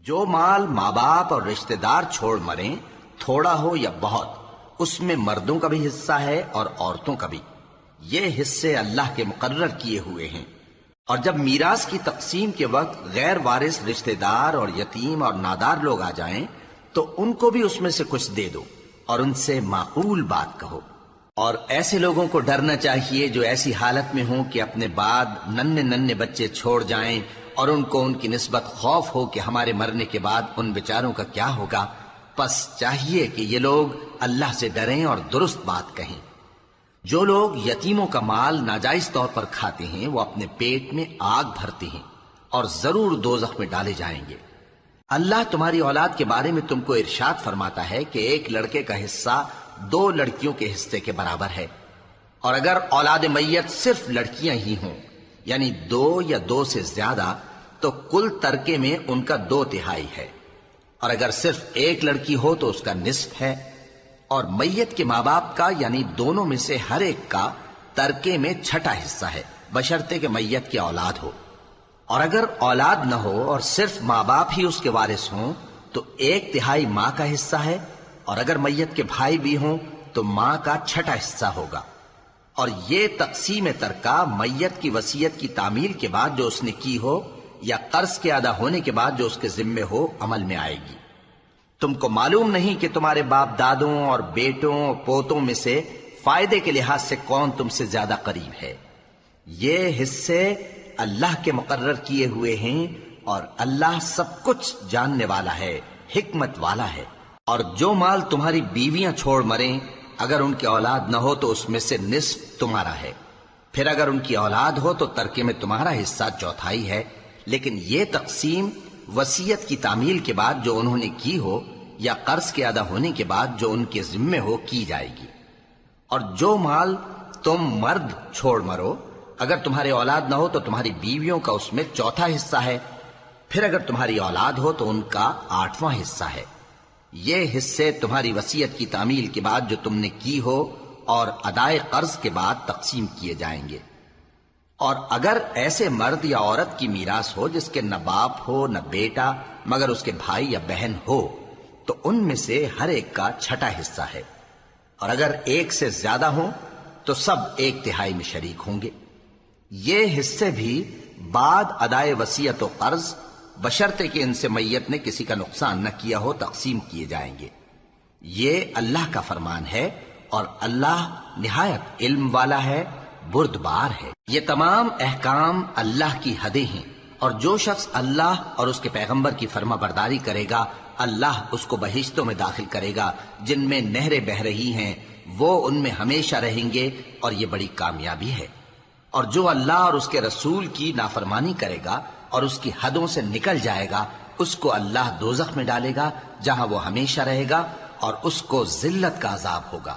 جو مال ماں باپ اور رشتہ دار چھوڑ مریں، تھوڑا ہو یا بہت، اس میں مردوں کا بھی حصہ ہے اور عورتوں کا بھی۔ یہ حصے اللہ کے مقرر کیے ہوئے ہیں۔ اور جب میراث کی تقسیم کے وقت غیر وارث رشتہ دار اور یتیم اور نادار لوگ آ جائیں تو ان کو بھی اس میں سے کچھ دے دو اور ان سے معقول بات کہو۔ اور ایسے لوگوں کو ڈرنا چاہیے جو ایسی حالت میں ہوں کہ اپنے بعد ننھے ننھے بچے چھوڑ جائیں اور ان کو ان کی نسبت خوف ہو کہ ہمارے مرنے کے بعد ان بیچاروں کا کیا ہوگا۔ پس چاہیے کہ یہ لوگ اللہ سے ڈریں اور درست بات کہیں۔ جو لوگ یتیموں کا مال ناجائز طور پر کھاتے ہیں وہ اپنے پیٹ میں آگ بھرتے ہیں اور ضرور دوزخ میں ڈالے جائیں گے۔ اللہ تمہاری اولاد کے بارے میں تم کو ارشاد فرماتا ہے کہ ایک لڑکے کا حصہ 2 لڑکیوں کے حصے کے برابر ہے، اور اگر اولاد میت صرف لڑکیاں ہی ہوں یعنی 2 یا 2 سے زیادہ تو کل ترکے میں ان کا 2/3 ہے، اور اگر صرف ایک لڑکی ہو تو اس کا نصف ہے، اور میت کے ماں باپ کا یعنی دونوں میں سے ہر ایک کا ترکے میں 6واں حصہ ہے، بشرطے کہ میت کی اولاد ہو۔ اور اگر اولاد نہ ہو اور صرف ماں باپ ہی اس کے وارث ہوں تو 1/3 ماں کا حصہ ہے، اور اگر میت کے بھائی بھی ہوں تو ماں کا 6واں حصہ ہوگا۔ اور یہ تقسیم ترکہ میت کی وصیت کی تعمیل کے بعد جو اس نے کی ہو یا قرض کے ادا ہونے کے بعد جو اس کے ذمے ہو عمل میں آئے گی۔ تم کو معلوم نہیں کہ تمہارے باپ دادوں اور بیٹوں اور پوتوں میں سے فائدے کے لحاظ سے کون تم سے زیادہ قریب ہے۔ یہ حصے اللہ کے مقرر کیے ہوئے ہیں اور اللہ سب کچھ جاننے والا ہے، حکمت والا ہے۔ اور جو مال تمہاری بیویاں چھوڑ مریں اگر ان کی اولاد نہ ہو تو اس میں سے نصف تمہارا ہے، پھر اگر ان کی اولاد ہو تو ترکے میں تمہارا حصہ 1/4 ہے، لیکن یہ تقسیم وصیت کی تعمیل کے بعد جو انہوں نے کی ہو یا قرض کے ادا ہونے کے بعد جو ان کے ذمے ہو کی جائے گی۔ اور جو مال تم مرد چھوڑ مرو اگر تمہارے اولاد نہ ہو تو تمہاری بیویوں کا اس میں 1/4 حصہ ہے، پھر اگر تمہاری اولاد ہو تو ان کا 8واں حصہ ہے۔ یہ حصے تمہاری وصیت کی تعمیل کے بعد جو تم نے کی ہو اور ادائے قرض کے بعد تقسیم کیے جائیں گے۔ اور اگر ایسے مرد یا عورت کی میراث ہو جس کے نہ باپ ہو نہ بیٹا مگر اس کے بھائی یا بہن ہو تو ان میں سے ہر ایک کا 6واں حصہ ہے، اور اگر ایک سے زیادہ ہوں تو سب 1/3 میں شریک ہوں گے۔ یہ حصے بھی بعد ادائے وصیت و قرض بشرطے کہ ان سے میت نے کسی کا نقصان نہ کیا ہو تقسیم کیے جائیں گے۔ یہ اللہ کا فرمان ہے اور اللہ نہایت علم والا ہے، بردبار ہے۔ یہ تمام احکام اللہ کی حدیں ہیں، اور جو شخص اللہ اور اس کے پیغمبر کی فرما برداری کرے گا اللہ اس کو بہشتوں میں داخل کرے گا جن میں نہریں بہہ رہی ہیں، وہ ان میں ہمیشہ رہیں گے، اور یہ بڑی کامیابی ہے۔ اور جو اللہ اور اس کے رسول کی نافرمانی کرے گا اور اس کی حدوں سے نکل جائے گا اس کو اللہ دوزخ میں ڈالے گا جہاں وہ ہمیشہ رہے گا، اور اس کو ذلت کا عذاب ہوگا۔